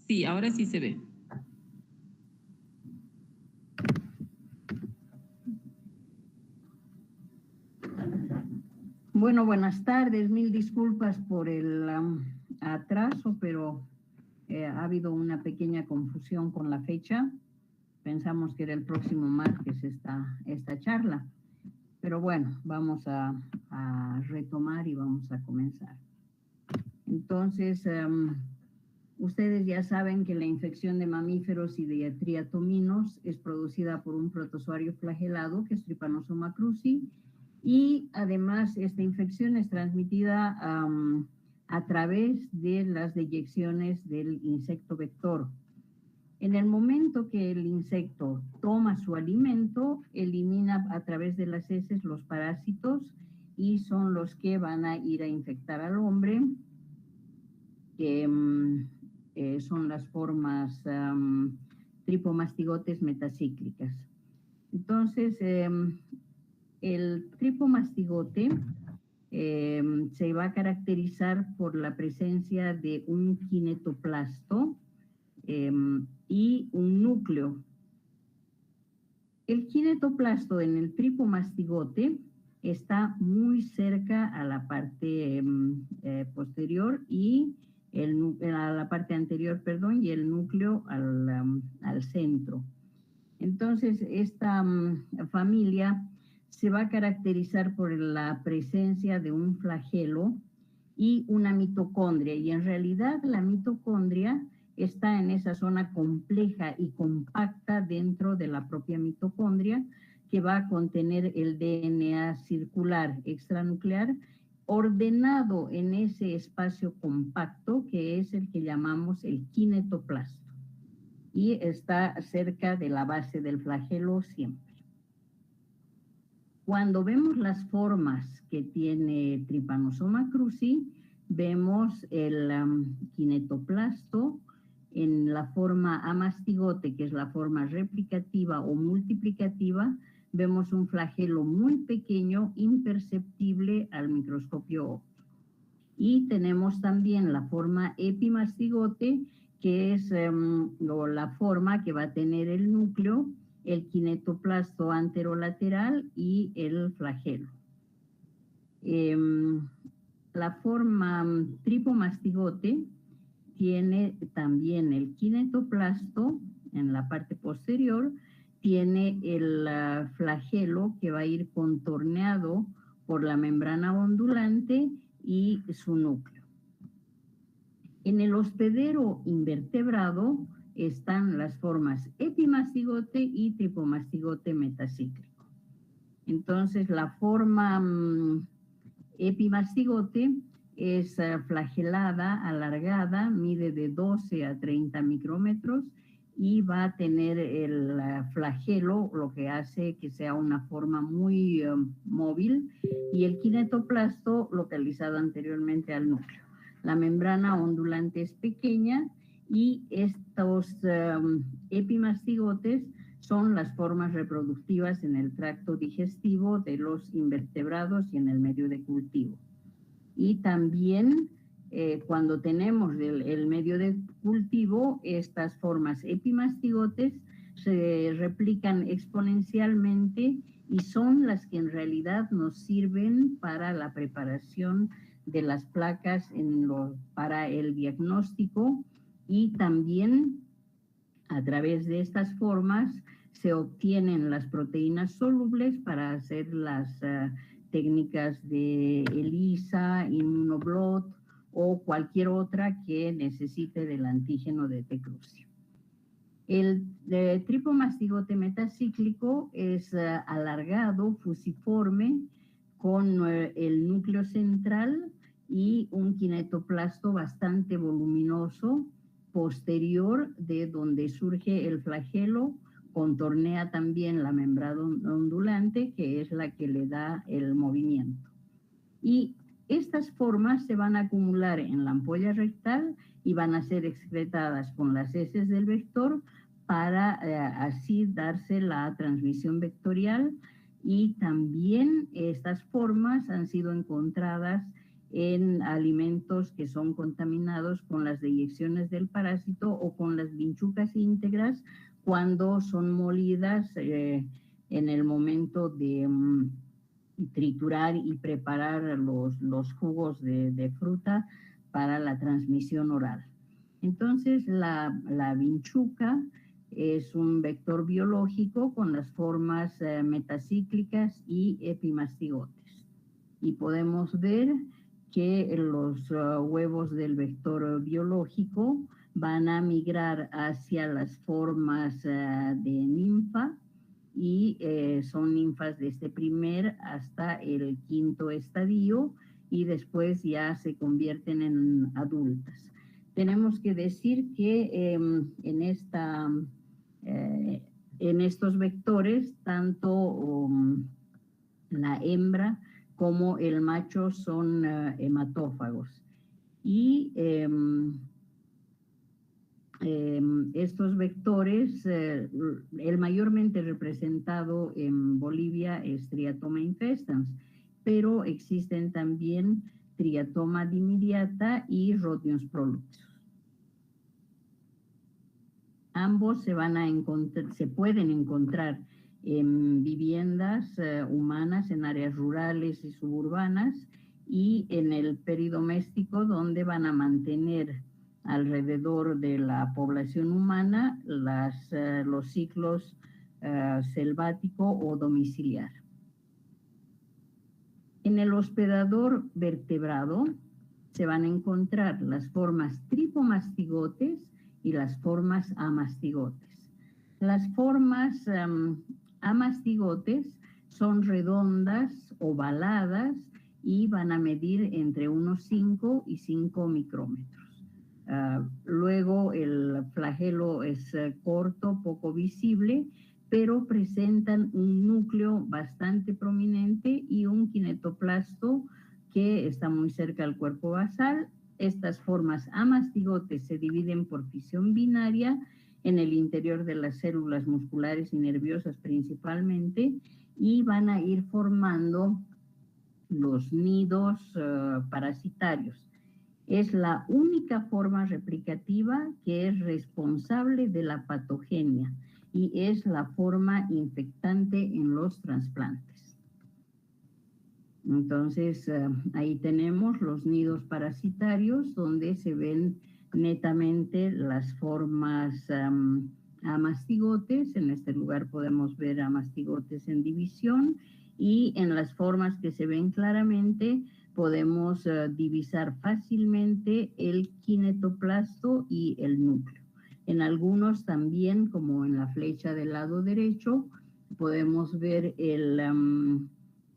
Sí, ahora sí se ve. Bueno, buenas tardes. Mil disculpas por el atraso, pero ha habido una pequeña confusión con la fecha. Pensamos que era el próximo martes esta charla. Pero bueno, vamos a retomar y vamos a comenzar. Entonces, ustedes ya saben que la infección de mamíferos y de triatominos es producida por un protozoario flagelado, que es Trypanosoma cruzi, y además esta infección es transmitida a través de las deyecciones del insecto vector. En el momento que el insecto toma su alimento, elimina a través de las heces los parásitos y son los que van a ir a infectar al hombre, que son las formas tripomastigotes metacíclicas. Entonces, el tripomastigote se va a caracterizar por la presencia de un kinetoplasto y un núcleo. El kinetoplasto en el tripomastigote está muy cerca a la parte posterior y a la parte anterior, perdón, y el núcleo al centro. Entonces, esta familia se va a caracterizar por la presencia de un flagelo y una mitocondria, y en realidad la mitocondria está en esa zona compleja y compacta dentro de la propia mitocondria, que va a contener el DNA circular extranuclear ordenado en ese espacio compacto que es el que llamamos el kinetoplasto, y está cerca de la base del flagelo siempre. Cuando vemos las formas que tiene Trypanosoma cruzi, vemos el kinetoplasto en la forma amastigote, que es la forma replicativa o multiplicativa. Vemos un flagelo muy pequeño, imperceptible al microscopio óptico. Y tenemos también la forma epimastigote, que es la forma que va a tener el núcleo, el kinetoplasto anterolateral y el flagelo. La forma tripomastigote tiene también el kinetoplasto en la parte posterior, tiene el flagelo que va a ir contorneado por la membrana ondulante y su núcleo. En el hospedero invertebrado están las formas epimastigote y tripomastigote metacíclico. Entonces, la forma epimastigote es flagelada, alargada, mide de 12 a 30 micrómetros y va a tener el flagelo, lo que hace que sea una forma muy móvil, y el kinetoplasto localizado anteriormente al núcleo. La membrana ondulante es pequeña y estos epimastigotes son las formas reproductivas en el tracto digestivo de los invertebrados y en el medio de cultivo. Y también cuando tenemos el medio de cultivo, estas formas epimastigotes se replican exponencialmente y son las que en realidad nos sirven para la preparación de las placas para el diagnóstico, y también a través de estas formas se obtienen las proteínas solubles para hacer las técnicas de ELISA, Immunoblot o cualquier otra que necesite del antígeno de T. cruzi. El tripomastigote metacíclico es alargado, fusiforme, con el núcleo central y un kinetoplasto bastante voluminoso posterior de donde surge el flagelo. Contornea también la membrana ondulante, que es la que le da el movimiento. Y estas formas se van a acumular en la ampolla rectal y van a ser excretadas con las heces del vector para así darse la transmisión vectorial. Y también estas formas han sido encontradas en alimentos que son contaminados con las deyecciones del parásito o con las vinchucas íntegras cuando son molidas en el momento de triturar y preparar los jugos de fruta para la transmisión oral. Entonces, la vinchuca es un vector biológico con las formas metacíclicas y epimastigotes. Y podemos ver que los huevos del vector biológico van a migrar hacia las formas de ninfa y son ninfas desde primer hasta el quinto estadio y después ya se convierten en adultas. Tenemos que decir que en estos vectores, tanto la hembra como el macho son hematófagos. Y estos vectores, el mayormente representado en Bolivia es Triatoma infestans, pero existen también Triatoma dimidiata y Rhodnius proluxus. Ambos se pueden encontrar en viviendas humanas, en áreas rurales y suburbanas, y en el peridoméstico, donde van a mantener alrededor de la población humana los ciclos selvático o domiciliar. En el hospedador vertebrado se van a encontrar las formas tripomastigotes y las formas amastigotes. Las formas amastigotes son redondas, ovaladas y van a medir entre unos 5 y 5 micrómetros. Luego el flagelo es corto, poco visible, pero presentan un núcleo bastante prominente y un kinetoplasto que está muy cerca del cuerpo basal. Estas formas amastigotes se dividen por fisión binaria en el interior de las células musculares y nerviosas principalmente, y van a ir formando los nidos parasitarios. Es la única forma replicativa que es responsable de la patogenia y es la forma infectante en los trasplantes. Entonces, ahí tenemos los nidos parasitarios, donde se ven netamente las formas amastigotes. En este lugar podemos ver amastigotes en división, y en las formas que se ven claramente podemos divisar fácilmente el kinetoplasto y el núcleo. En algunos también, como en la flecha del lado derecho, podemos ver el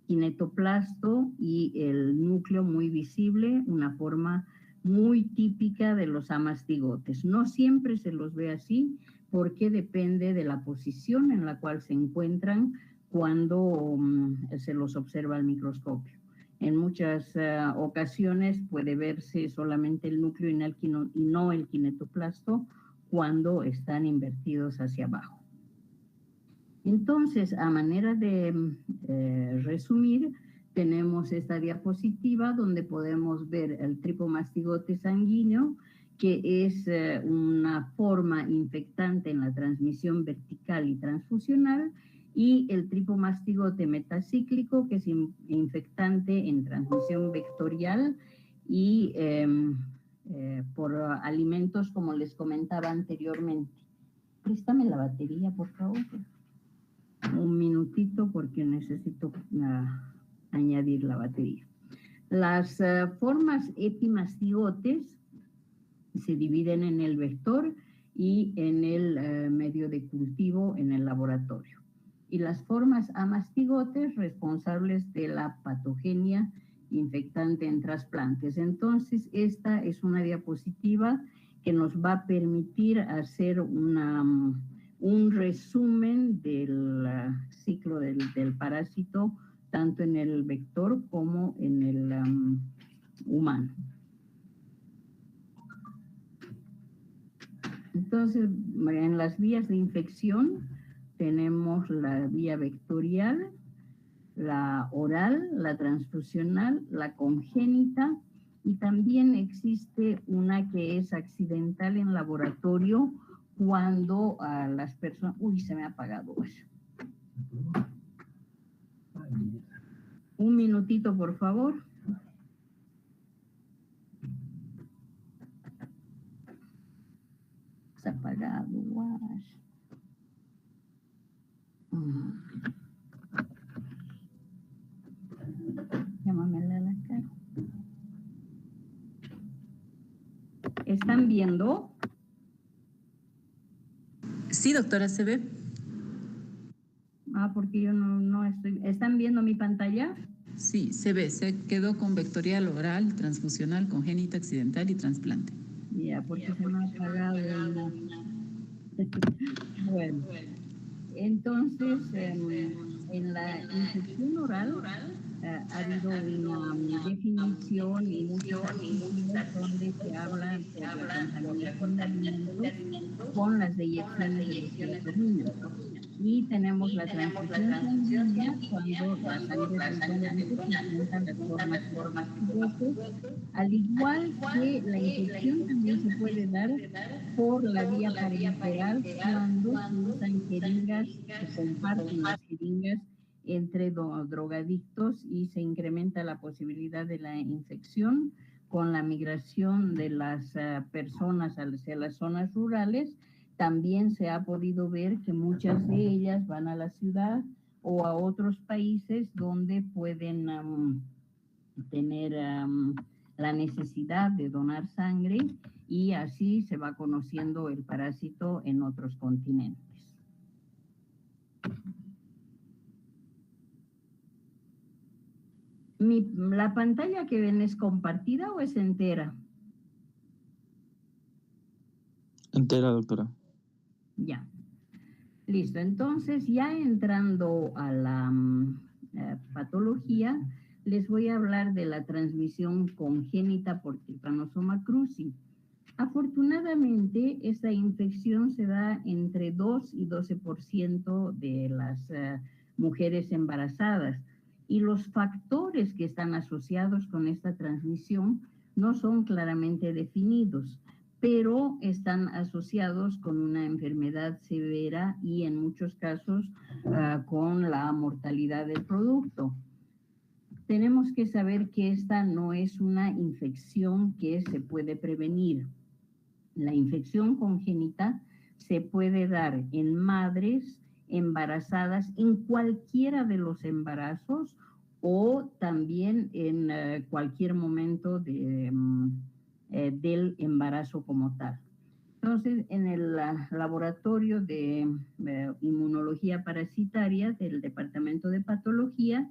kinetoplasto y el núcleo muy visible, una forma muy típica de los amastigotes. No siempre se los ve así, porque depende de la posición en la cual se encuentran cuando se los observa al microscopio. En muchas ocasiones puede verse solamente el núcleo y no el kinetoplasto cuando están invertidos hacia abajo. Entonces, a manera de resumir, tenemos esta diapositiva donde podemos ver el tripomastigote sanguíneo, que es una forma infectante en la transmisión vertical y transfusional, y el tripomastigote metacíclico, que es infectante en transmisión vectorial y por alimentos, como les comentaba anteriormente. Préstame la batería, por favor. Un minutito, porque necesito añadir la batería. Las formas epimastigotes se dividen en el vector y en el medio de cultivo en el laboratorio. Y las formas amastigotes responsables de la patogenia infectante en trasplantes. Entonces, esta es una diapositiva que nos va a permitir hacer un resumen del ciclo del parásito, tanto en el vector como en el humano. Entonces, en las vías de infección tenemos la vía vectorial, la oral, la transfusional, la congénita, y también existe una que es accidental en laboratorio cuando a las personas... Uy, se me ha apagado eso. Un minutito, por favor. Se ha apagado. Guash. Llámamela a la cara. ¿Están viendo? Sí, doctora, se ve. Porque yo no estoy... ¿Están viendo mi pantalla? Sí, se ve. Se quedó con vectorial oral, transfusional, congénita, accidental y trasplante. Ya, porque se me ha apagado. Bueno, entonces, en la infección oral ha habido una definición y muchos artículos donde se habla por la contaminación de alimentos con las deyecciones de los diatominos. Y tenemos la transfusión sanguínea cuando la sangre del donante presenta las formas cigotes, al igual que la infección también se puede dar por la vía parenteral cuando se usan jeringas, se comparten las jeringas entre drogadictos y se incrementa la posibilidad de la infección con la migración de las personas hacia las zonas rurales. También se ha podido ver que muchas de ellas van a la ciudad o a otros países donde pueden tener la necesidad de donar sangre, y así se va conociendo el parásito en otros continentes. ¿La pantalla que ven es compartida o es entera? Entera, doctora. Ya. Listo. Entonces, ya entrando a la patología, les voy a hablar de la transmisión congénita por Trypanosoma cruzi. Afortunadamente, esta infección se da entre 2 y 12% de las mujeres embarazadas, y los factores que están asociados con esta transmisión no son claramente definidos, pero están asociados con una enfermedad severa y en muchos casos con la mortalidad del producto. Tenemos que saber que esta no es una infección que se puede prevenir. La infección congénita se puede dar en madres embarazadas en cualquiera de los embarazos o también en cualquier momento del embarazo como tal. Entonces, en el laboratorio de inmunología parasitaria del Departamento de Patología,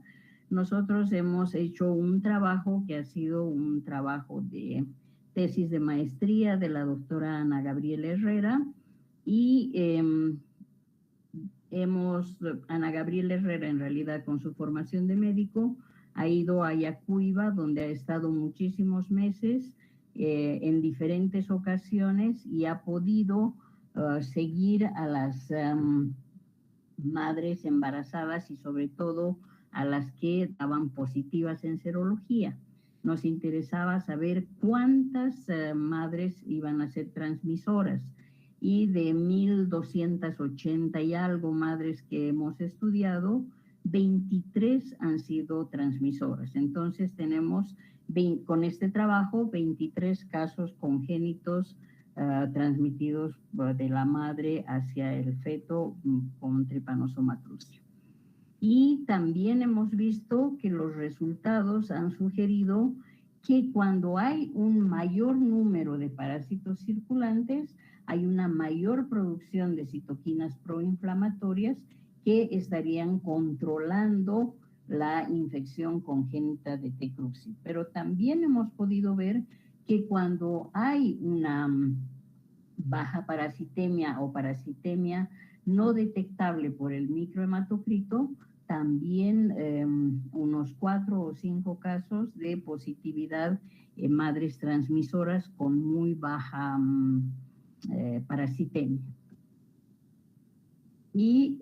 nosotros hemos hecho un trabajo que ha sido un trabajo de tesis de maestría de la doctora Ana Gabriela Herrera, y Ana Gabriela Herrera, en realidad con su formación de médico, ha ido a Yacuiba, donde ha estado muchísimos meses en diferentes ocasiones, y ha podido seguir a las madres embarazadas y sobre todo a las que estaban positivas en serología. Nos interesaba saber cuántas madres iban a ser transmisoras, y de 1,280 y algo madres que hemos estudiado, 23 han sido transmisoras. Entonces tenemos con este trabajo 23 casos congénitos transmitidos de la madre hacia el feto con Trypanosoma cruzi. Y también hemos visto que los resultados han sugerido que cuando hay un mayor número de parásitos circulantes, hay una mayor producción de citoquinas proinflamatorias que estarían controlando la infección congénita de T. cruzi. Pero también hemos podido ver que cuando hay una baja parasitemia o parasitemia no detectable por el microhematocrito, también unos 4 o 5 casos de positividad en madres transmisoras con muy baja parasitemia. Y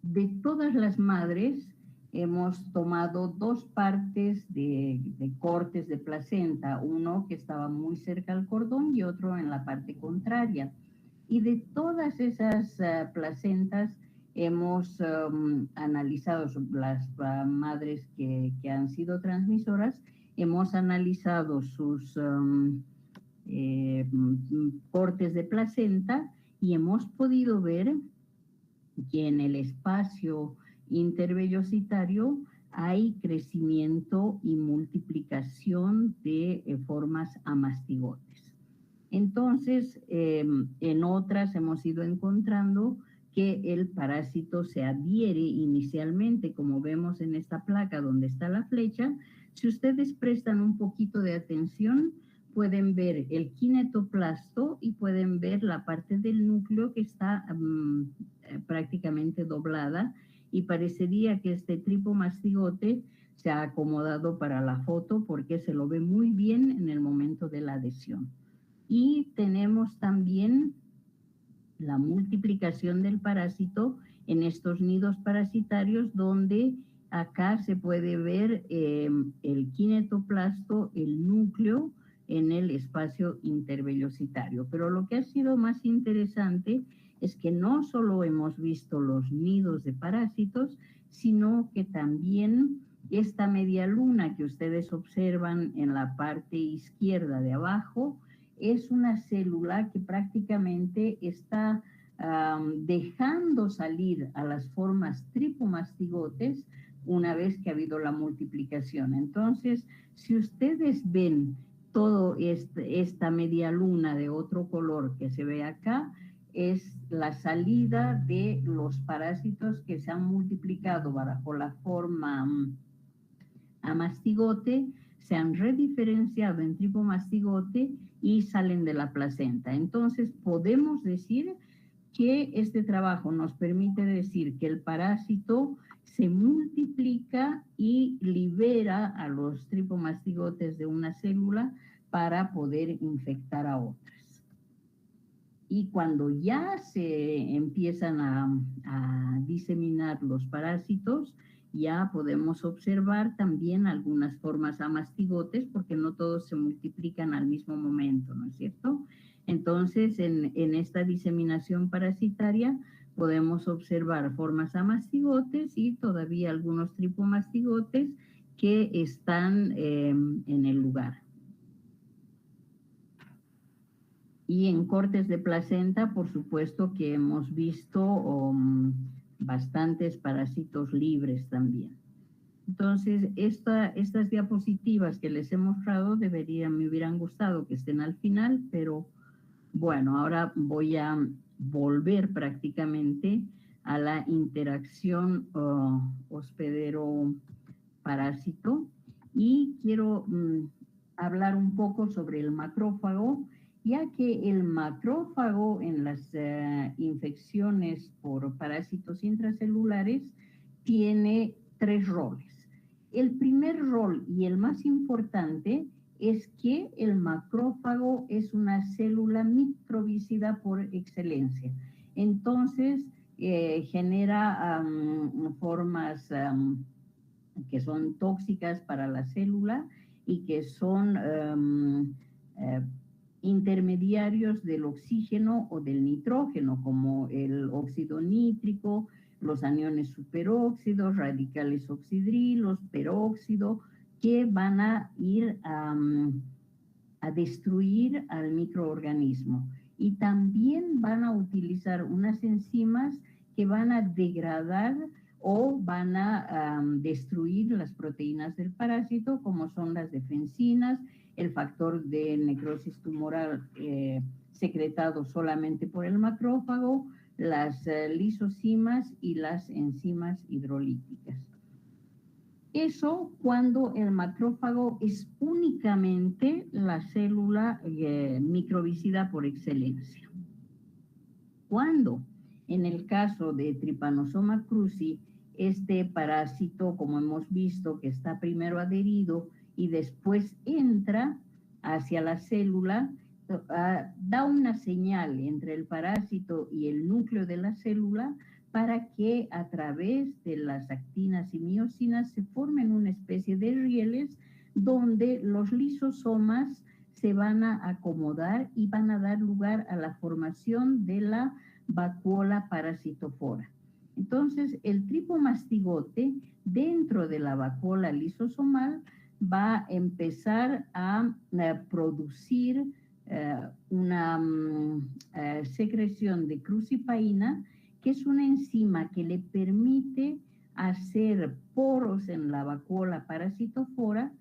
De todas las madres hemos tomado 2 partes de cortes de placenta, uno que estaba muy cerca al cordón y otro en la parte contraria. Y de todas esas placentas hemos analizado, las madres que han sido transmisoras, hemos analizado sus cortes de placenta y hemos podido ver que en el espacio intervellositario hay crecimiento y multiplicación de formas amastigotes. Entonces, en otras hemos ido encontrando que el parásito se adhiere inicialmente, como vemos en esta placa donde está la flecha. Si ustedes prestan un poquito de atención, pueden ver el kinetoplasto y pueden ver la parte del núcleo que está prácticamente doblada, y parecería que este tripomastigote se ha acomodado para la foto porque se lo ve muy bien en el momento de la adhesión. Y tenemos también la multiplicación del parásito en estos nidos parasitarios, donde acá se puede ver el kinetoplasto, el núcleo, en el espacio intervellositario. Pero lo que ha sido más interesante es que no solo hemos visto los nidos de parásitos, sino que también esta media luna que ustedes observan en la parte izquierda de abajo es una célula que prácticamente está dejando salir a las formas tripomastigotes una vez que ha habido la multiplicación. Entonces, si ustedes ven todo esta media luna de otro color que se ve acá, es la salida de los parásitos que se han multiplicado bajo la forma amastigote, se han rediferenciado en tripomastigote y salen de la placenta. Entonces, podemos decir que este trabajo nos permite decir que el parásito se multiplica y libera a los tripomastigotes de una célula para poder infectar a otras. Y cuando ya se empiezan a diseminar los parásitos, ya podemos observar también algunas formas amastigotes, porque no todos se multiplican al mismo momento, ¿no es cierto? Entonces, en esta diseminación parasitaria podemos observar formas amastigotes y todavía algunos tripomastigotes que están en el lugar. Y en cortes de placenta, por supuesto que hemos visto bastantes parásitos libres también. Entonces, estas diapositivas que les he mostrado me hubieran gustado que estén al final, pero bueno, ahora voy a volver prácticamente a la interacción hospedero-parásito, y quiero hablar un poco sobre el macrófago, ya que el macrófago en las infecciones por parásitos intracelulares tiene 3 roles. El primer rol y el más importante es que el macrófago es una célula microbicida por excelencia. Entonces, genera formas que son tóxicas para la célula y que son intermediarios del oxígeno o del nitrógeno, como el óxido nítrico, los aniones superóxidos, radicales oxidrilos, peróxido, que van a ir a destruir al microorganismo. Y también van a utilizar unas enzimas que van a degradar o van a destruir las proteínas del parásito, como son las defensinas, el factor de necrosis tumoral secretado solamente por el macrófago, las lisocimas y las enzimas hidrolíticas. Eso cuando el macrófago es únicamente la célula microbicida por excelencia. Cuando, en el caso de Trypanosoma cruzi, este parásito, como hemos visto, que está primero adherido y después entra hacia la célula, da una señal entre el parásito y el núcleo de la célula para que a través de las actinas y miosinas se formen una especie de rieles donde los lisosomas se van a acomodar y van a dar lugar a la formación de la vacuola parasitofora. Entonces, el tripomastigote dentro de la vacuola lisosomal va a empezar a producir una secreción de crucipaína, que es una enzima que le permite hacer poros en la vacuola parasitofora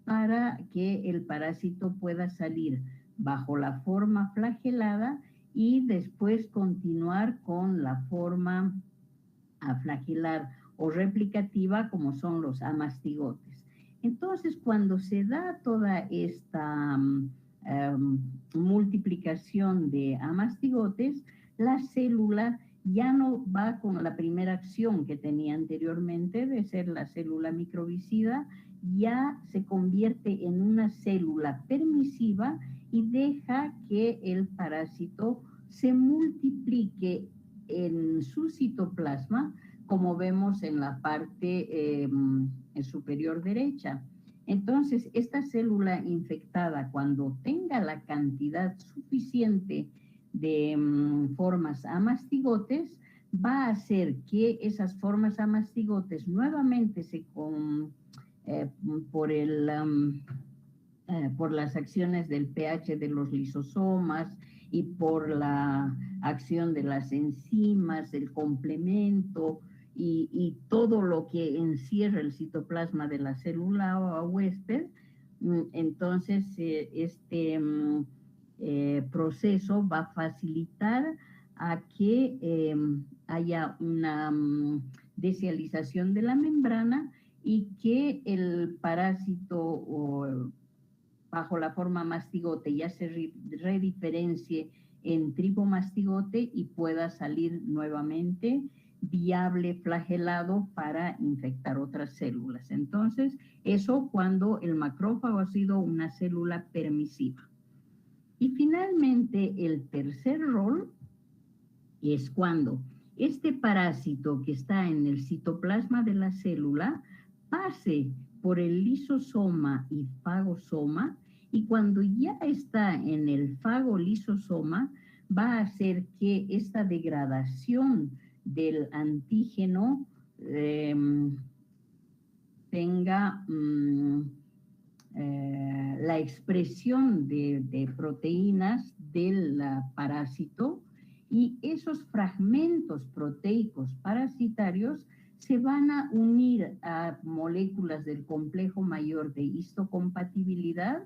para que el parásito pueda salir bajo la forma flagelada y después continuar con la forma flagelar o replicativa, como son los amastigotes. Entonces, cuando se da toda esta multiplicación de amastigotes, la célula ya no va con la primera acción que tenía anteriormente de ser la célula microbicida, ya se convierte en una célula permisiva y deja que el parásito se multiplique en su citoplasma, como vemos en la parte superior derecha. Entonces, esta célula infectada, cuando tenga la cantidad suficiente de formas amastigotes, va a hacer que esas formas amastigotes nuevamente por las acciones del pH de los lisosomas y por la acción de las enzimas, el complemento y todo lo que encierra el citoplasma de la célula huésped, entonces este proceso va a facilitar a que haya una descialización de la membrana y que el parásito bajo la forma mastigote ya se rediferencie en tripomastigote y pueda salir nuevamente viable flagelado para infectar otras células. Entonces, eso cuando el macrófago ha sido una célula permisiva. Y finalmente, el tercer rol es cuando este parásito que está en el citoplasma de la célula pase por el lisosoma y fagosoma, y cuando ya está en el fagolisosoma va a hacer que esta degradación del antígeno tenga la expresión de proteínas del parásito, y esos fragmentos proteicos parasitarios se van a unir a moléculas del complejo mayor de histocompatibilidad,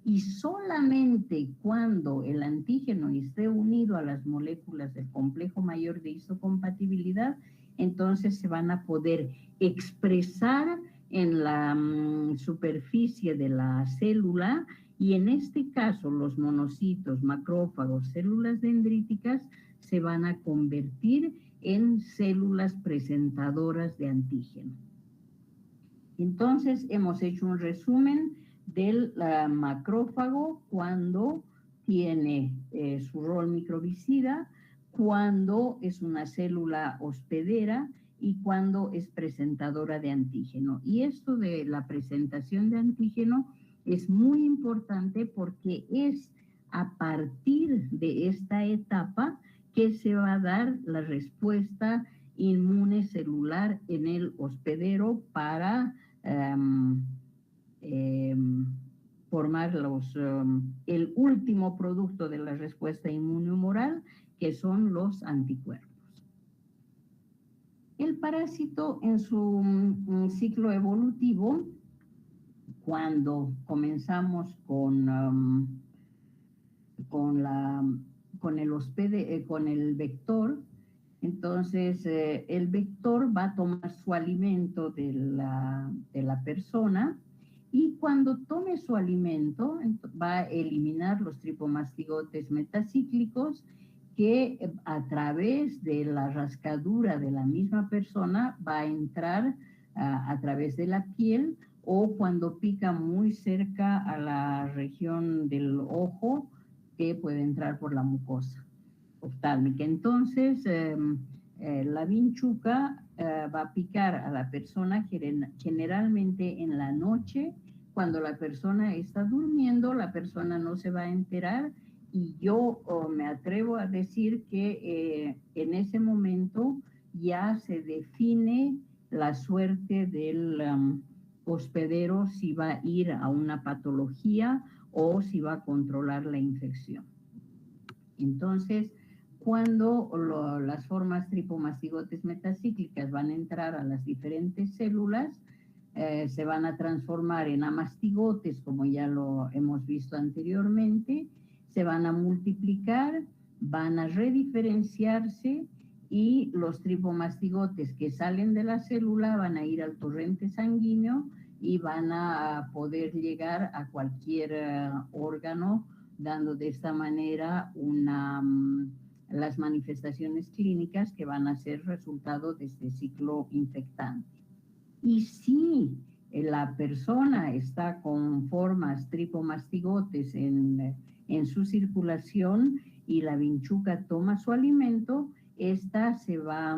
y solamente cuando el antígeno esté unido a las moléculas del complejo mayor de histocompatibilidad, entonces se van a poder expresar en la superficie de la célula, y en este caso los monocitos, macrófagos, células dendríticas se van a convertir en células presentadoras de antígeno. Entonces hemos hecho un resumen del macrófago cuando tiene su rol microbicida, cuando es una célula hospedera y cuando es presentadora de antígeno. Y esto de la presentación de antígeno es muy importante porque es a partir de esta etapa que se va a dar la respuesta inmune celular en el hospedero para formar el último producto de la respuesta inmunohumoral, que son los anticuerpos. El parásito en su ciclo evolutivo, cuando comenzamos con el vector, entonces el vector va a tomar su alimento de la persona, y cuando tome su alimento va a eliminar los tripomastigotes metacíclicos que a través de la rascadura de la misma persona va a entrar a través de la piel, o cuando pica muy cerca a la región del ojo, que puede entrar por la mucosa oftálmica. Entonces, La vinchuca va a picar a la persona generalmente en la noche. Cuando la persona está durmiendo, la persona no se va a enterar, y yo me atrevo a decir que en ese momento ya se define la suerte del hospedero, si va a ir a una patología o si va a controlar la infección. Entonces, cuando las formas tripomastigotes metacíclicas van a entrar a las diferentes células, se van a transformar en amastigotes, como ya lo hemos visto anteriormente, se van a multiplicar, van a rediferenciarse, y los tripomastigotes que salen de la célula van a ir al torrente sanguíneo y van a poder llegar a cualquier órgano, dando de esta manera las manifestaciones clínicas que van a ser resultado de este ciclo infectante. Y si la persona está con formas tripomastigotes en su circulación y la vinchuca toma su alimento, esta se va a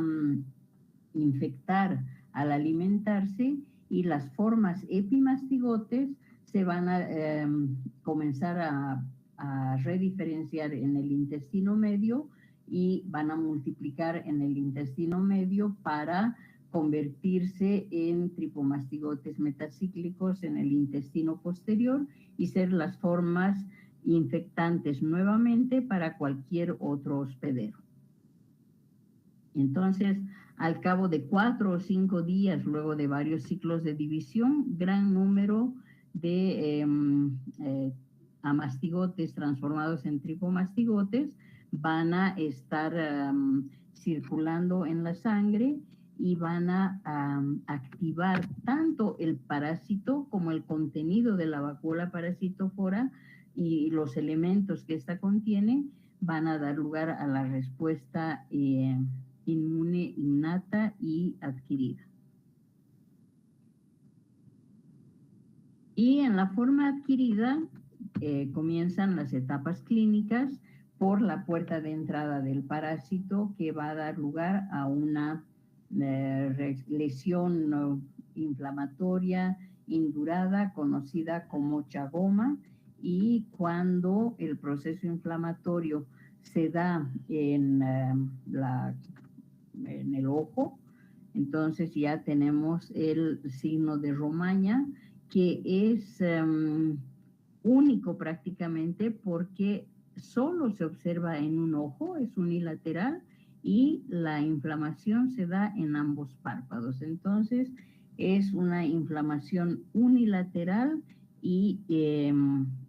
infectar al alimentarse, y las formas epimastigotes se van a comenzar a rediferenciar en el intestino medio y van a multiplicar en el intestino medio para convertirse en tripomastigotes metacíclicos en el intestino posterior y ser las formas infectantes nuevamente para cualquier otro hospedero. Entonces, al cabo de 4 o 5 días, luego de varios ciclos de división, gran número de amastigotes transformados en tripomastigotes van a estar circulando en la sangre y van a activar tanto el parásito como el contenido de la vacuola parasitófora, y los elementos que ésta contiene van a dar lugar a la respuesta inmune innata y adquirida. Y en la forma adquirida comienzan las etapas clínicas por la puerta de entrada del parásito, que va a dar lugar a una lesión inflamatoria indurada conocida como chagoma. Y cuando el proceso inflamatorio se da en el ojo, entonces ya tenemos el signo de Romaña, que es único prácticamente porque solo se observa en un ojo, es unilateral, y la inflamación se da en ambos párpados. Entonces es una inflamación unilateral y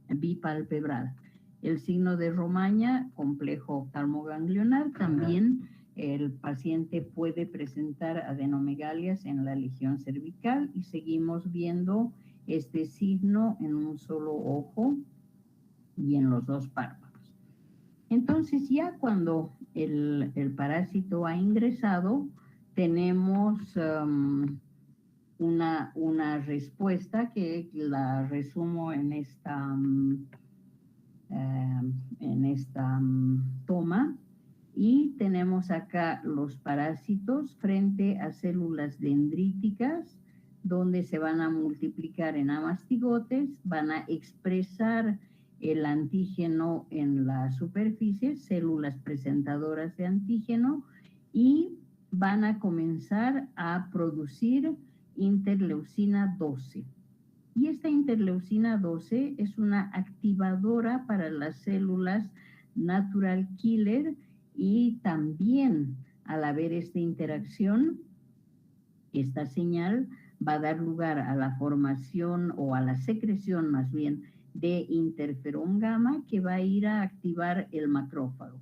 bipalpebral. El signo de Romaña, complejo oftalmoganglionar, también el paciente puede presentar adenomegalias en la legión cervical, y seguimos viendo este signo en un solo ojo y en los dos párpados. Entonces, ya cuando el parásito ha ingresado, tenemos una respuesta que la resumo en esta toma. Y tenemos acá los parásitos frente a células dendríticas, donde se van a multiplicar en amastigotes, van a expresar el antígeno en la superficie, células presentadoras de antígeno, y van a comenzar a producir interleucina 12. Y esta interleucina 12 es una activadora para las células natural killer, y también al haber esta interacción, esta señal va a dar lugar a la formación o a la secreción más bien de interferón gamma, que va a ir a activar el macrófago.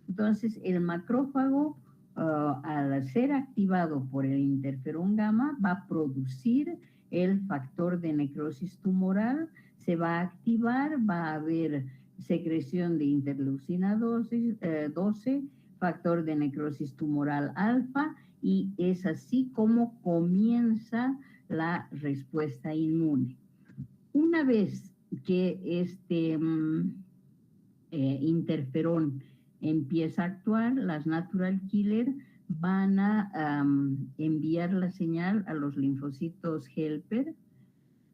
Entonces el macrófago, al ser activado por el interferón gamma, va a producir el factor de necrosis tumoral, se va a activar, va a haber secreción de interleucina 12, factor de necrosis tumoral alfa, y es así como comienza la respuesta inmune. Una vez que este interferón empieza a actuar, las natural killer van a enviar la señal a los linfocitos helper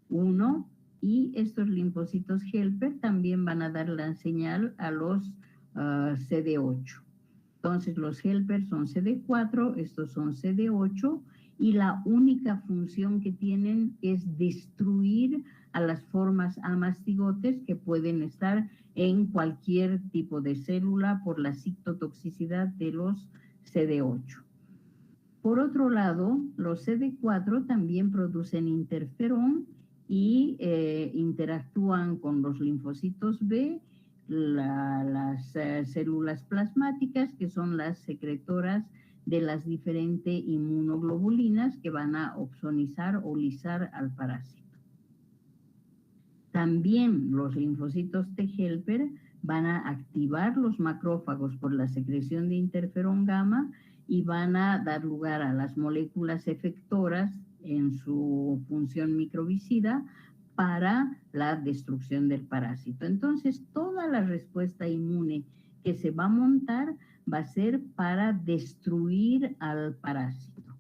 1 y estos linfocitos helper también van a dar la señal a los CD8. Entonces los helpers son CD4, estos son CD8 y la única función que tienen es destruir a las formas amastigotes que pueden estar en cualquier tipo de célula por la citotoxicidad de los CD8. Por otro lado, los CD4 también producen interferón y interactúan con los linfocitos B, las células plasmáticas, que son las secretoras de las diferentes inmunoglobulinas que van a opsonizar o lisar al parásito. También los linfocitos T helper van a activar los macrófagos por la secreción de interferón gamma y van a dar lugar a las moléculas efectoras en su función microbicida para la destrucción del parásito. Entonces, toda la respuesta inmune que se va a montar va a ser para destruir al parásito.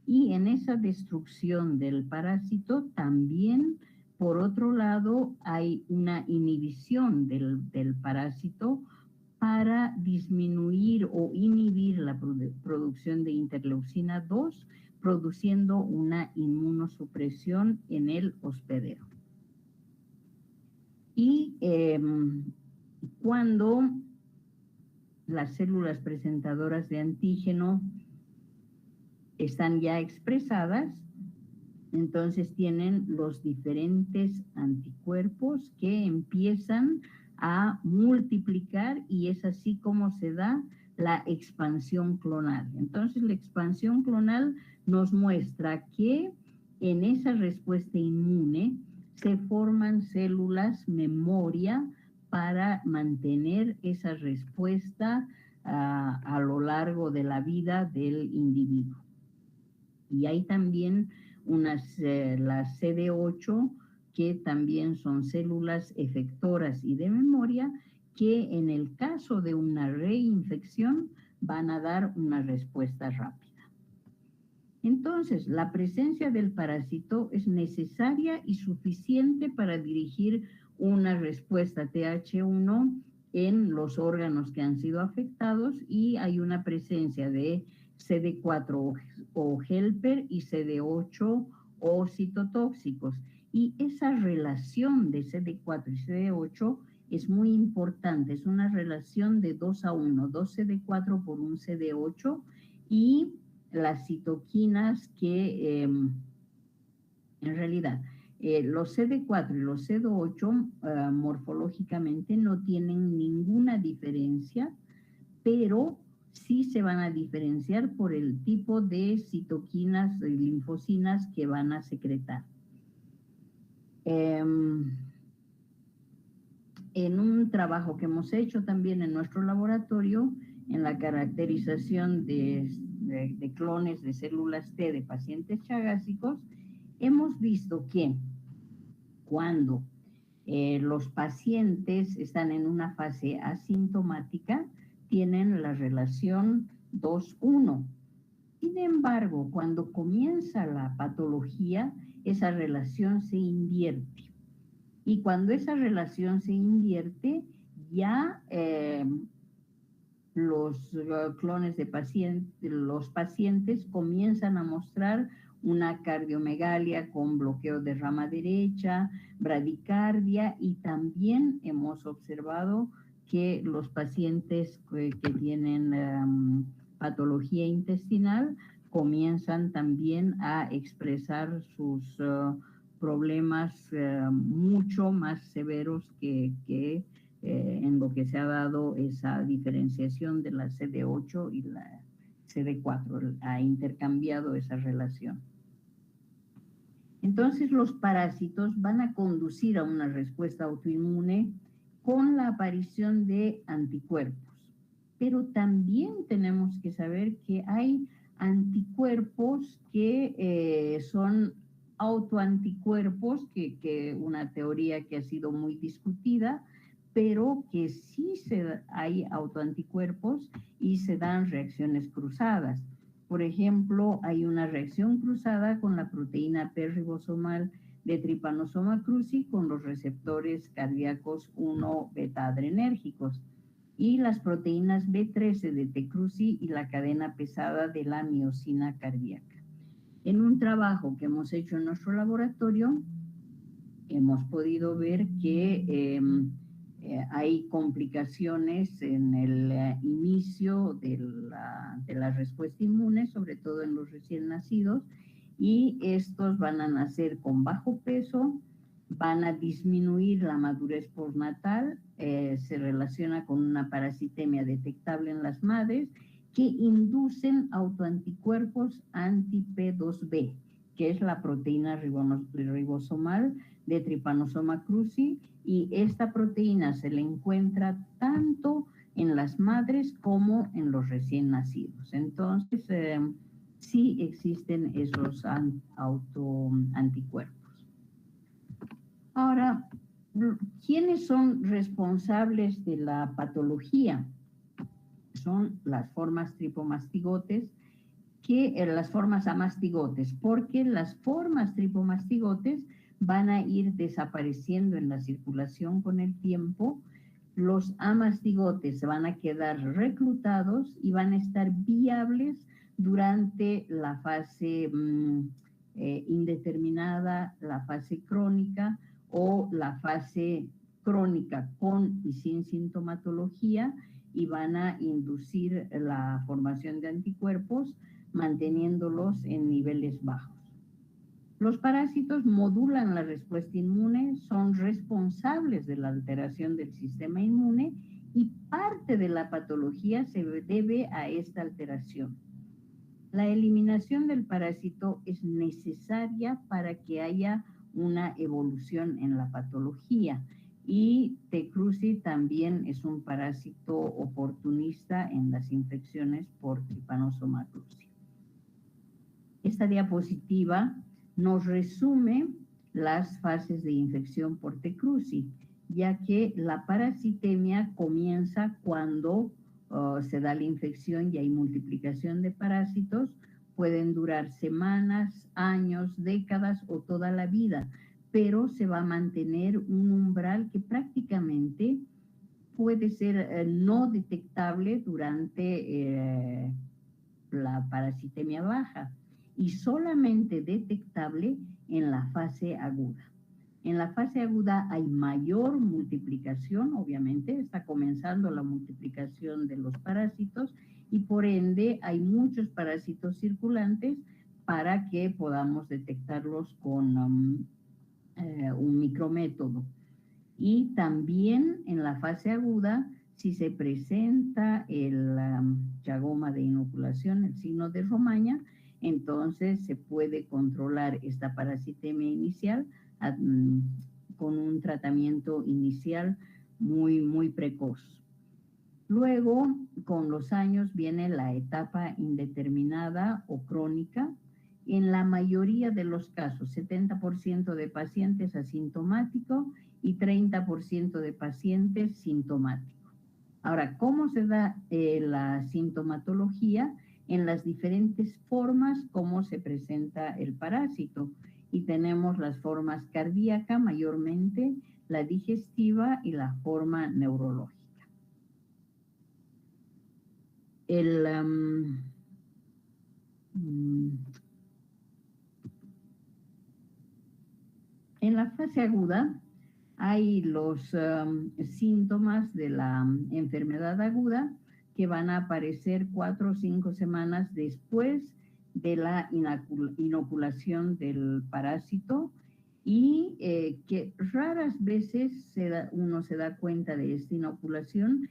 Y en esa destrucción del parásito también, por otro lado, hay una inhibición del parásito para disminuir o inhibir la producción de interleucina 2, produciendo una inmunosupresión en el hospedero. Y cuando las células presentadoras de antígeno están ya expresadas, entonces tienen los diferentes anticuerpos que empiezan a multiplicar y es así como se da la expansión clonal. Entonces la expansión clonal nos muestra que en esa respuesta inmune se forman células memoria para mantener esa respuesta a lo largo de la vida del individuo. Y hay también las CD8, que también son células efectoras y de memoria, que en el caso de una reinfección van a dar una respuesta rápida. Entonces, la presencia del parásito es necesaria y suficiente para dirigir una respuesta TH1 en los órganos que han sido afectados y hay una presencia de CD4 o helper y CD8 o citotóxicos. Y esa relación de CD4 y CD8 es muy importante, es una relación de 2:1, 2 CD4 por 1 CD8 y las citoquinas que en realidad los CD4 y los CD8 morfológicamente no tienen ninguna diferencia, pero sí se van a diferenciar por el tipo de citoquinas y linfocinas que van a secretar. En un trabajo que hemos hecho también en nuestro laboratorio, en la caracterización de clones de células T de pacientes chagásicos, hemos visto que cuando los pacientes están en una fase asintomática, tienen la relación 2:1. Sin embargo, cuando comienza la patología, esa relación se invierte. Y cuando esa relación se invierte, ya los clones de los pacientes comienzan a mostrar una cardiomegalia con bloqueo de rama derecha, bradicardia, y también hemos observado que los pacientes que tienen patología intestinal comienzan también a expresar sus problemas mucho más severos que en lo que se ha dado esa diferenciación de la CD8 y la CD4, ha intercambiado esa relación. Entonces los parásitos van a conducir a una respuesta autoinmune con la aparición de anticuerpos. Pero también tenemos que saber que hay anticuerpos que son autoanticuerpos, que una teoría que ha sido muy discutida, pero que sí hay autoanticuerpos y se dan reacciones cruzadas. Por ejemplo, hay una reacción cruzada con la proteína P ribosomal de Trypanosoma cruzi con los receptores cardíacos 1 beta-adrenérgicos y las proteínas B13 de T. cruzi y la cadena pesada de la miosina cardíaca. En un trabajo que hemos hecho en nuestro laboratorio, hemos podido ver que hay complicaciones en el inicio de la respuesta inmune, sobre todo en los recién nacidos, y estos van a nacer con bajo peso, van a disminuir la madurez postnatal, se relaciona con una parasitemia detectable en las madres que inducen autoanticuerpos anti-P2B, que es la proteína ribosomal de Trypanosoma cruzi, y esta proteína se le encuentra tanto en las madres como en los recién nacidos. Entonces, sí existen esos autoanticuerpos. Ahora, ¿quiénes son responsables de la patología? Son las formas tripomastigotes, las formas amastigotes, porque las formas tripomastigotes van a ir desapareciendo en la circulación con el tiempo. Los amastigotes se van a quedar reclutados y van a estar viables durante la fase indeterminada, la fase crónica o la fase crónica con y sin sintomatología, y van a inducir la formación de anticuerpos manteniéndolos en niveles bajos. Los parásitos modulan la respuesta inmune, son responsables de la alteración del sistema inmune y parte de la patología se debe a esta alteración. La eliminación del parásito es necesaria para que haya una evolución en la patología, y T. cruzi también es un parásito oportunista en las infecciones por Trypanosoma cruzi. Esta diapositiva nos resume las fases de infección por T. cruzi, ya que la parasitemia comienza cuando se da la infección y hay multiplicación de parásitos. Pueden durar semanas, años, décadas o toda la vida, pero se va a mantener un umbral que prácticamente puede ser no detectable durante la parasitemia baja y solamente detectable en la fase aguda. En la fase aguda hay mayor multiplicación, obviamente, está comenzando la multiplicación de los parásitos y por ende hay muchos parásitos circulantes para que podamos detectarlos con un micrométodo. Y también en la fase aguda, si se presenta el chagoma de inoculación, el signo de Romaña, entonces se puede controlar esta parasitemia inicial con un tratamiento inicial muy precoz. Luego, con los años, viene la etapa indeterminada o crónica. En la mayoría de los casos, 70% de pacientes asintomáticos y 30% de pacientes sintomáticos. Ahora, ¿cómo se da la sintomatología? En las diferentes formas como se presenta el parásito. Y tenemos las formas cardíaca mayormente, la digestiva y la forma neurológica. En la fase aguda hay los síntomas de la enfermedad aguda que van a aparecer 4 o 5 semanas después de la inoculación del parásito y que raras veces uno se da cuenta de esta inoculación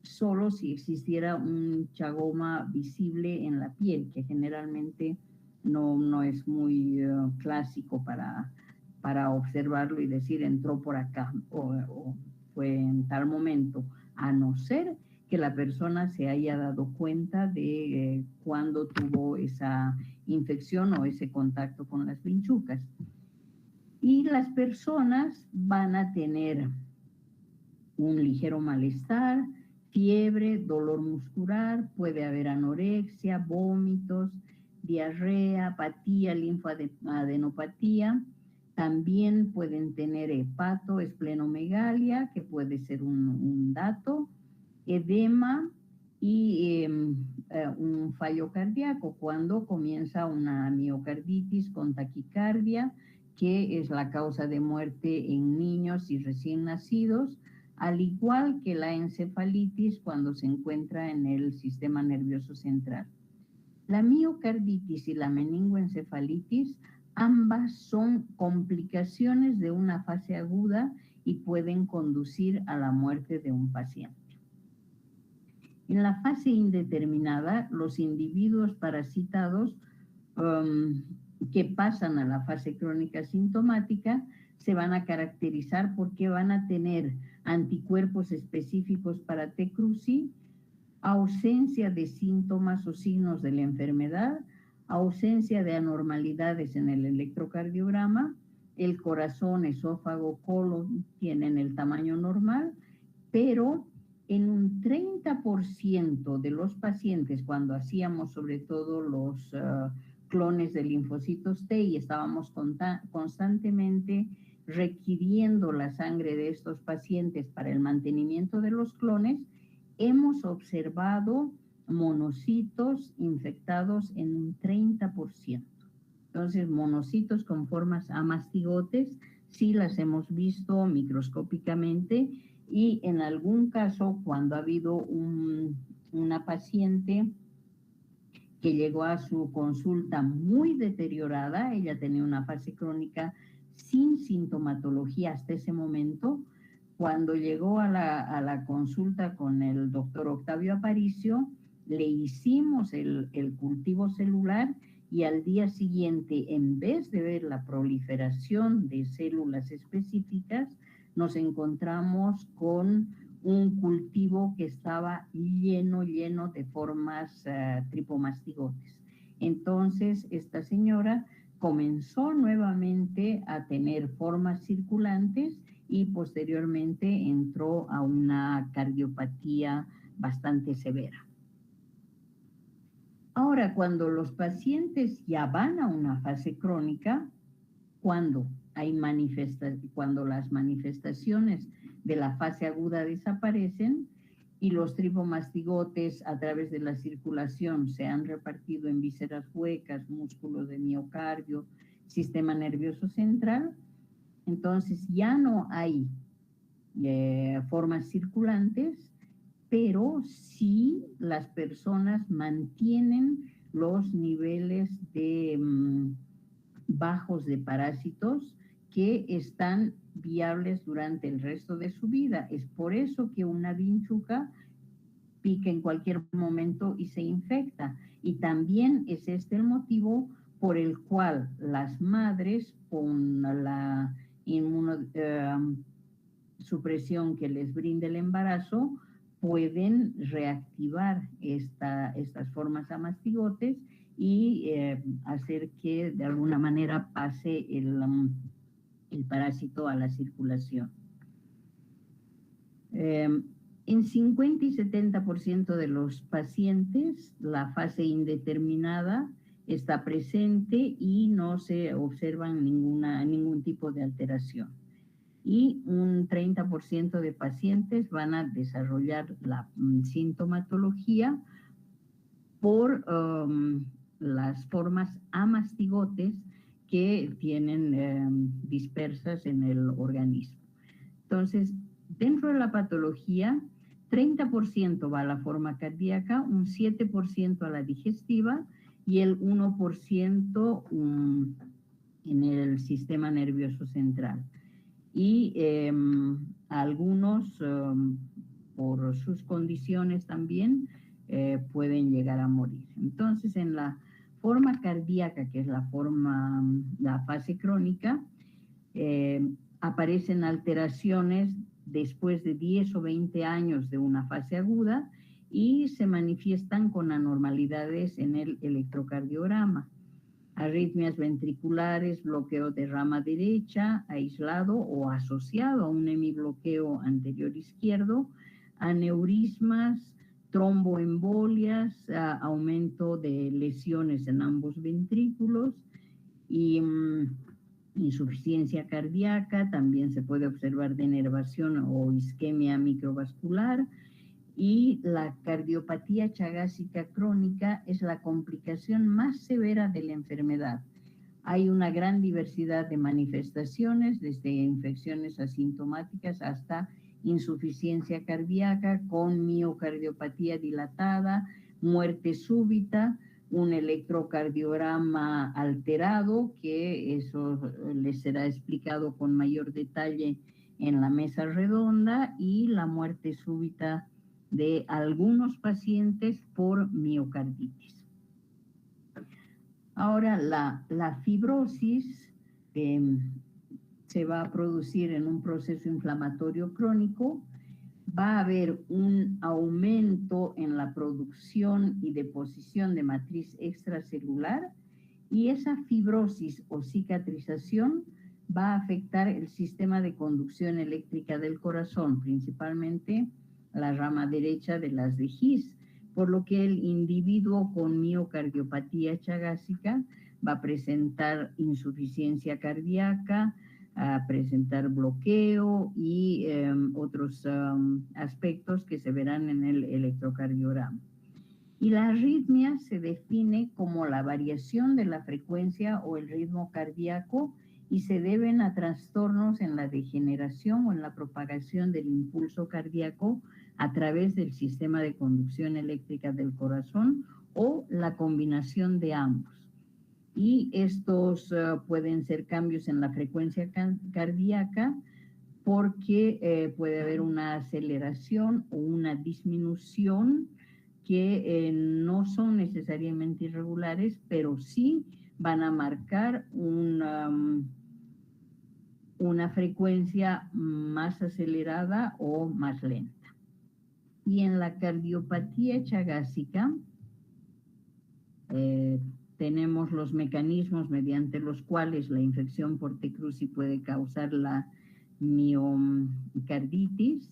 solo si existiera un chagoma visible en la piel, que generalmente no es muy clásico para observarlo y decir entró por acá o fue en tal momento, a no ser que la persona se haya dado cuenta de cuándo tuvo esa infección o ese contacto con las vinchucas. Y las personas van a tener un ligero malestar, fiebre, dolor muscular, puede haber anorexia, vómitos, diarrea, apatía, linfadenopatía. También pueden tener hepatoesplenomegalia, que puede ser un dato, edema y un fallo cardíaco cuando comienza una miocarditis con taquicardia, que es la causa de muerte en niños y recién nacidos, al igual que la encefalitis cuando se encuentra en el sistema nervioso central. La miocarditis y la meningoencefalitis, ambas son complicaciones de una fase aguda y pueden conducir a la muerte de un paciente. En la fase indeterminada, los individuos parasitados que pasan a la fase crónica sintomática se van a caracterizar porque van a tener anticuerpos específicos para T. cruzi, ausencia de síntomas o signos de la enfermedad, ausencia de anormalidades en el electrocardiograma, el corazón, esófago, colon tienen el tamaño normal, pero en un 30% de los pacientes, cuando hacíamos sobre todo los clones de linfocitos T y estábamos constantemente requiriendo la sangre de estos pacientes para el mantenimiento de los clones, hemos observado monocitos infectados en un 30%. Entonces, monocitos con formas a mastigotes, sí las hemos visto microscópicamente, y en algún caso, cuando ha habido una paciente que llegó a su consulta muy deteriorada, ella tenía una fase crónica sin sintomatología hasta ese momento. Cuando llegó a la consulta con el doctor Octavio Aparicio, le hicimos el cultivo celular y al día siguiente, en vez de ver la proliferación de células específicas, nos encontramos con un cultivo que estaba lleno de formas tripomastigotes. Entonces, esta señora comenzó nuevamente a tener formas circulantes y posteriormente entró a una cardiopatía bastante severa. Ahora, cuando los pacientes ya van a una fase crónica, cuando las manifestaciones de la fase aguda desaparecen y los tripomastigotes a través de la circulación se han repartido en vísceras huecas, músculos de miocardio, sistema nervioso central, entonces ya no hay formas circulantes, pero sí las personas mantienen los niveles de bajos de parásitos que están viables durante el resto de su vida. Es por eso que una vinchuca pica en cualquier momento y se infecta. Y también es este el motivo por el cual las madres, con la inmunosupresión que les brinda el embarazo, pueden reactivar estas formas a mastigotes y hacer que de alguna manera pase el parásito a la circulación. En 50 y 70% de los pacientes, la fase indeterminada está presente y no se observan ningún tipo de alteración. Y un 30% de pacientes van a desarrollar la sintomatología por las formas amastigotes que tienen dispersas en el organismo. Entonces, dentro de la patología, 30% va a la forma cardíaca, un 7% a la digestiva y el 1% en el sistema nervioso central. Y algunos, por sus condiciones también, pueden llegar a morir. Entonces, en la forma cardíaca, que es la fase crónica, aparecen alteraciones después de 10 o 20 años de una fase aguda y se manifiestan con anormalidades en el electrocardiograma. Arritmias ventriculares, bloqueo de rama derecha, aislado o asociado a un hemibloqueo anterior izquierdo, aneurismas, tromboembolias, aumento de lesiones en ambos ventrículos y insuficiencia cardíaca. También se puede observar denervación o isquemia microvascular. Y la cardiopatía chagásica crónica es la complicación más severa de la enfermedad. Hay una gran diversidad de manifestaciones, desde infecciones asintomáticas hasta insuficiencia cardíaca con miocardiopatía dilatada, muerte súbita, un electrocardiograma alterado, que eso les será explicado con mayor detalle en la mesa redonda, y la muerte súbita de algunos pacientes por miocarditis. Ahora, la fibrosis se va a producir en un proceso inflamatorio crónico. Va a haber un aumento en la producción y deposición de matriz extracelular, y esa fibrosis o cicatrización va a afectar el sistema de conducción eléctrica del corazón, principalmente la rama derecha de las de His, por lo que el individuo con miocardiopatía chagásica va a presentar insuficiencia cardíaca, a presentar bloqueo y otros aspectos que se verán en el electrocardiograma. Y la arritmia se define como la variación de la frecuencia o el ritmo cardíaco, y se deben a trastornos en la degeneración o en la propagación del impulso cardíaco a través del sistema de conducción eléctrica del corazón, o la combinación de ambos. Y estos pueden ser cambios en la frecuencia cardíaca, porque puede haber una aceleración o una disminución que no son necesariamente irregulares, pero sí van a marcar una frecuencia más acelerada o más lenta. Y en la cardiopatía chagásica tenemos los mecanismos mediante los cuales la infección por T. cruzi puede causar la miocarditis,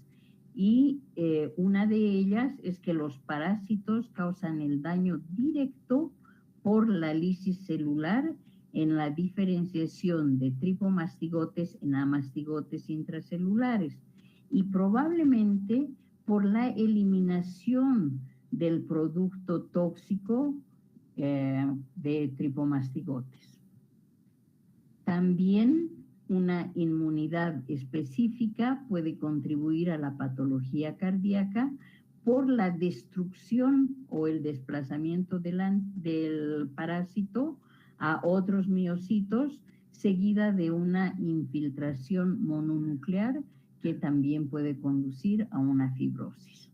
y una de ellas es que los parásitos causan el daño directo por la lisis celular en la diferenciación de tripomastigotes en amastigotes intracelulares, y probablemente por la eliminación del producto tóxico de tripomastigotes. También una inmunidad específica puede contribuir a la patología cardíaca por la destrucción o el desplazamiento del parásito a otros miocitos, seguida de una infiltración mononuclear que también puede conducir a una fibrosis.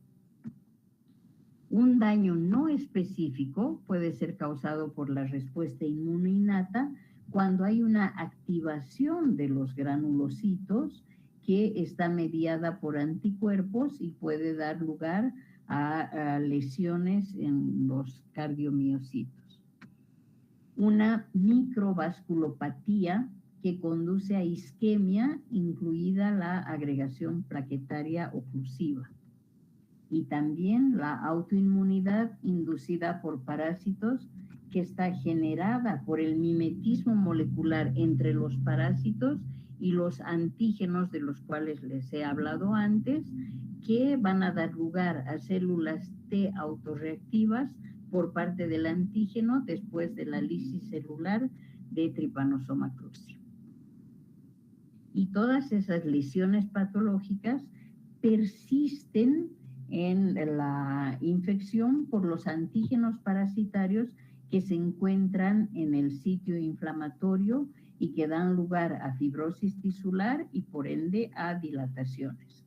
Un daño no específico puede ser causado por la respuesta inmunoinnata cuando hay una activación de los granulocitos que está mediada por anticuerpos y puede dar lugar a lesiones en los cardiomiocitos. Una microvasculopatía que conduce a isquemia, incluida la agregación plaquetaria oclusiva. Y también la autoinmunidad inducida por parásitos, que está generada por el mimetismo molecular entre los parásitos y los antígenos de los cuales les he hablado antes, que van a dar lugar a células T autorreactivas por parte del antígeno después de la lisis celular de Trypanosoma cruzi. Y todas esas lesiones patológicas persisten en la infección por los antígenos parasitarios que se encuentran en el sitio inflamatorio y que dan lugar a fibrosis tisular y por ende a dilataciones.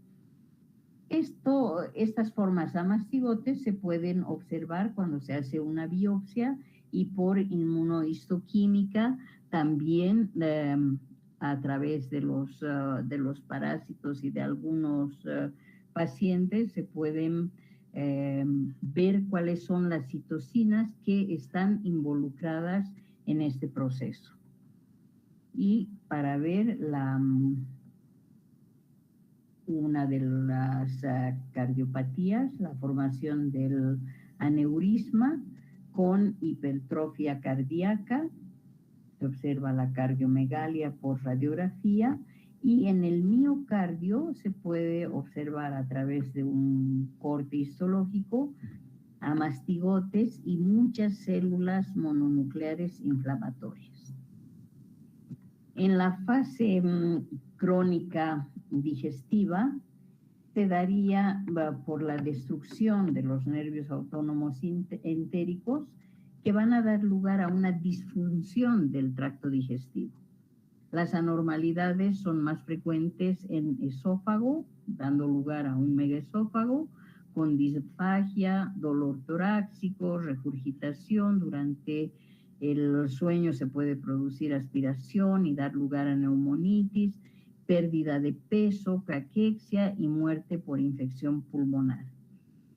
Estas formas amastigotes se pueden observar cuando se hace una biopsia, y por inmunohistoquímica también a través de los parásitos y de algunos pacientes se pueden ver cuáles son las citocinas que están involucradas en este proceso. Y para ver una de las cardiopatías, la formación del aneurisma con hipertrofia cardíaca. Se observa la cardiomegalia por radiografía y en el miocardio se puede observar a través de un corte histológico a mastigotes y muchas células mononucleares inflamatorias. En la fase crónica digestiva se daría por la destrucción de los nervios autónomos entéricos que van a dar lugar a una disfunción del tracto digestivo. Las anormalidades son más frecuentes en esófago, dando lugar a un megaesófago, con disfagia, dolor torácico, regurgitación. Durante el sueño se puede producir aspiración y dar lugar a neumonitis, pérdida de peso, caquexia y muerte por infección pulmonar.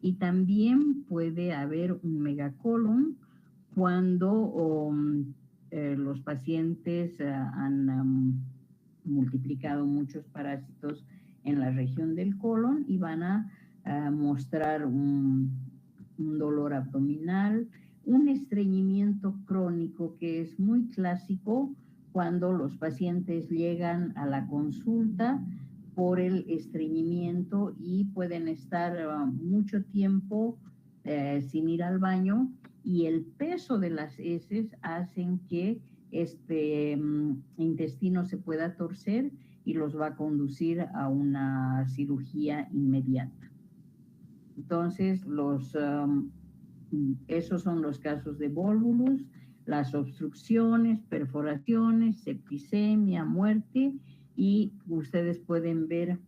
Y también puede haber un megacolon cuando los pacientes han multiplicado muchos parásitos en la región del colon y van a mostrar un dolor abdominal, un estreñimiento crónico que es muy clásico cuando los pacientes llegan a la consulta por el estreñimiento y pueden estar mucho tiempo sin ir al baño, y el peso de las heces hacen que este intestino se pueda torcer y los va a conducir a una cirugía inmediata. Entonces, esos son los casos de volvulus, las obstrucciones, perforaciones, septicemia, muerte, y ustedes pueden ver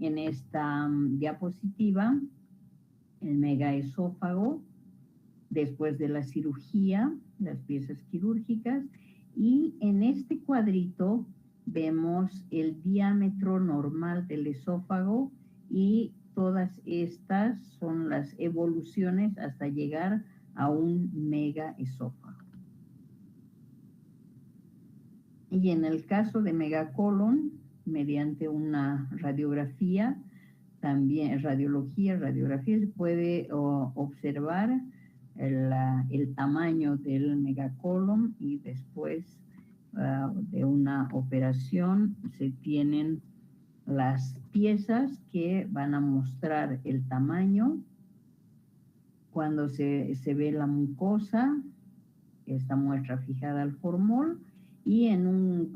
en esta diapositiva el megaesófago después de la cirugía, las piezas quirúrgicas, y en este cuadrito vemos el diámetro normal del esófago y todas estas son las evoluciones hasta llegar a un megaesófago. Y en el caso de megacolon, mediante una radiografía, también radiografía, se puede observar el tamaño del megacolon, y después de una operación se tienen las piezas que van a mostrar el tamaño. Cuando se ve la mucosa, esta muestra fijada al formol, y en un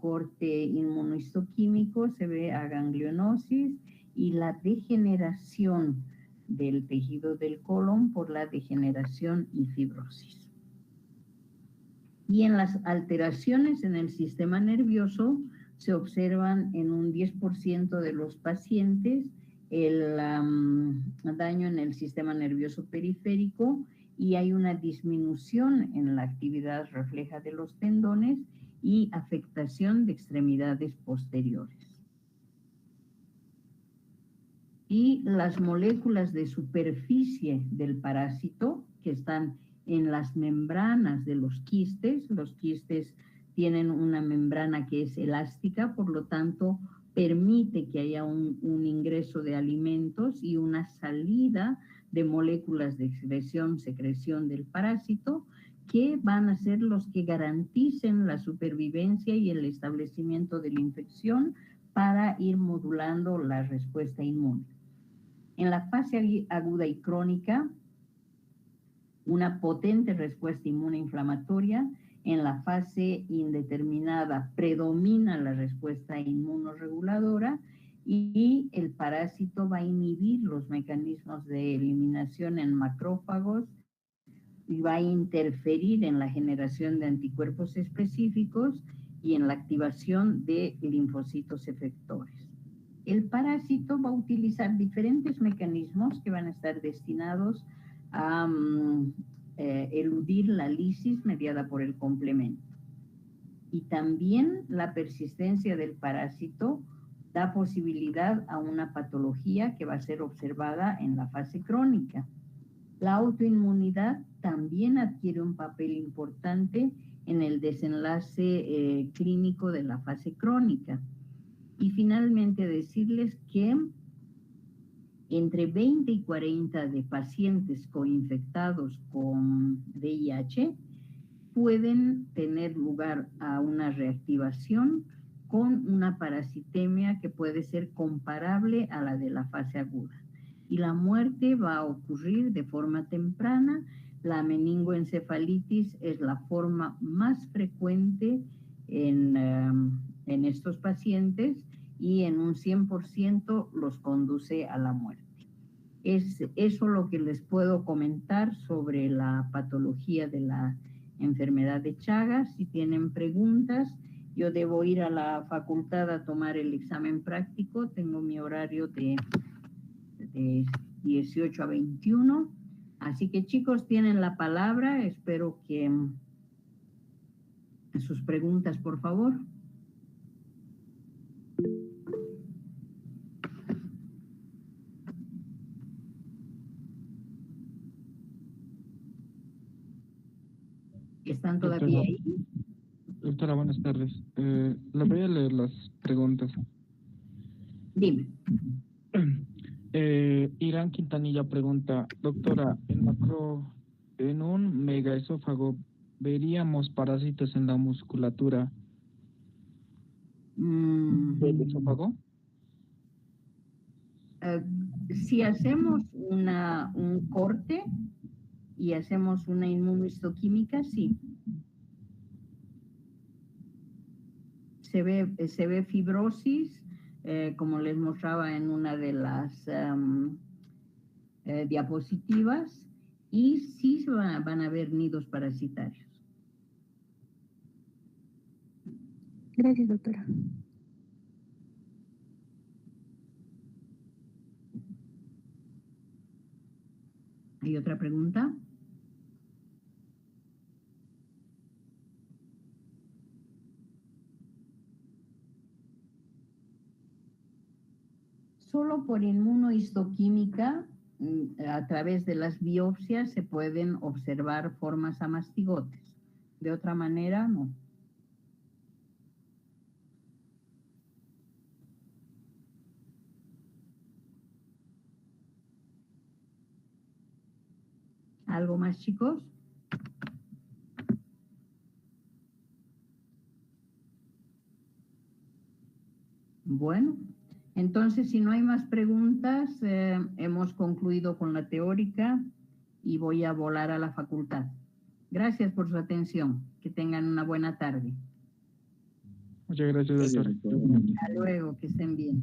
corte inmunohistoquímico se ve aganglionosis y la degeneración del tejido del colon por la degeneración y fibrosis. Y en las alteraciones en el sistema nervioso se observan en un 10% de los pacientes el daño en el sistema nervioso periférico, y hay una disminución en la actividad refleja de los tendones y afectación de extremidades posteriores. Y las moléculas de superficie del parásito que están en las membranas de los quistes tienen una membrana que es elástica, por lo tanto permite que haya un ingreso de alimentos y una salida de moléculas de secreción del parásito, que van a ser los que garanticen la supervivencia y el establecimiento de la infección para ir modulando la respuesta inmune. En la fase aguda y crónica, una potente respuesta inmune inflamatoria. En la fase indeterminada predomina la respuesta inmunorreguladora, y el parásito va a inhibir los mecanismos de eliminación en macrófagos y va a interferir en la generación de anticuerpos específicos y en la activación de linfocitos efectores. El parásito va a utilizar diferentes mecanismos que van a estar destinados a eludir la lisis mediada por el complemento. Y también la persistencia del parásito da posibilidad a una patología que va a ser observada en la fase crónica. La autoinmunidad también adquiere un papel importante en el desenlace clínico de la fase crónica. Y finalmente decirles que entre 20 y 40 de pacientes coinfectados con VIH pueden tener lugar a una reactivación con una parasitemia que puede ser comparable a la de la fase aguda. Y la muerte va a ocurrir de forma temprana. La meningoencefalitis es la forma más frecuente en estos pacientes y en un 100% los conduce a la muerte. Es eso lo que les puedo comentar sobre la patología de la enfermedad de Chagas. Si tienen preguntas, yo debo ir a la facultad a tomar el examen práctico. Tengo mi horario de 18 a 21. Así que chicos, tienen la palabra. Espero que sus preguntas, por favor. ¿Están todavía ahí? Doctora, buenas tardes. Le voy a leer las preguntas. Dime. Irán Quintanilla pregunta, doctora, en un megaesófago, ¿veríamos parásitos en la musculatura del esófago? Si hacemos un corte y hacemos una inmunohistoquímica, sí. Se ve fibrosis, como les mostraba en una de las diapositivas, y sí van a haber nidos parasitarios. Gracias, doctora. ¿Hay otra pregunta? Solo por inmunohistoquímica, a través de las biopsias, se pueden observar formas a mastigotes. De otra manera, no. ¿Algo más, chicos? Bueno, entonces si no hay más preguntas, hemos concluido con la teórica y voy a volar a la facultad. Gracias por su atención. Que tengan una buena tarde. Muchas gracias, doctora. Hasta luego, que estén bien.